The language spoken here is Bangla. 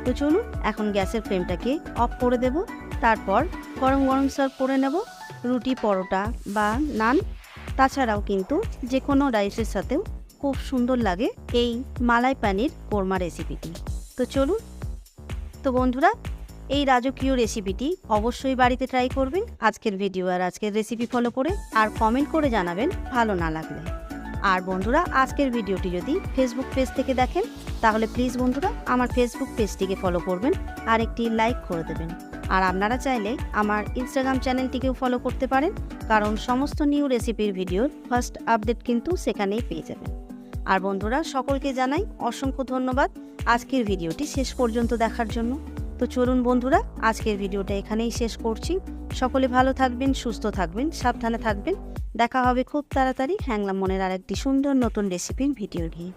তো চলুন এখন গ্যাসের ফ্লেমটাকে অফ করে দেব। তারপর গরম গরম সার্ভ করে নেব রুটি, পরোটা বা নান। তাছাড়াও কিন্তু যে কোনো রাইসের সাথেও খুব সুন্দর লাগে এই মালাই পানির কোরমা রেসিপিটি। তো চলুন, তো বন্ধুরা এই রাজকীয় রেসিপিটি অবশ্যই বাড়িতে ট্রাই করবেন আজকের ভিডিও আর আজকের রেসিপি ফলো করে, আর কমেন্ট করে জানাবেন ভালো না লাগলে। আর বন্ধুরা আজকের ভিডিওটি যদি ফেসবুক পেজ থেকে দেখেন তাহলে প্লিজ বন্ধুরা আমার ফেসবুক পেজটিকে ফলো করবেন আর একটি লাইক করে দেবেন। আর আপনারা চাইলে আমার ইনস্টাগ্রাম চ্যানেলটিকেও ফলো করতে পারেন, কারণ সমস্ত নিউ রেসিপির ভিডিওর ফার্স্ট আপডেট কিন্তু সেখানেই পেয়ে যাবেন। আর বন্ধুরা সকলকে জানাই অসংখ্য ধন্যবাদ আজকের ভিডিওটি শেষ পর্যন্ত দেখার জন্য। তো চলুন বন্ধুরা আজকের ভিডিওটা এখানেই শেষ করছি। সকলে ভালো থাকবেন, সুস্থ থাকবেন, সাবধানে থাকবেন। দেখা হবে খুব তাড়াতাড়ি হ্যাংলা মনের আরেকটি সুন্দর নতুন রেসিপির ভিডিও নিয়ে।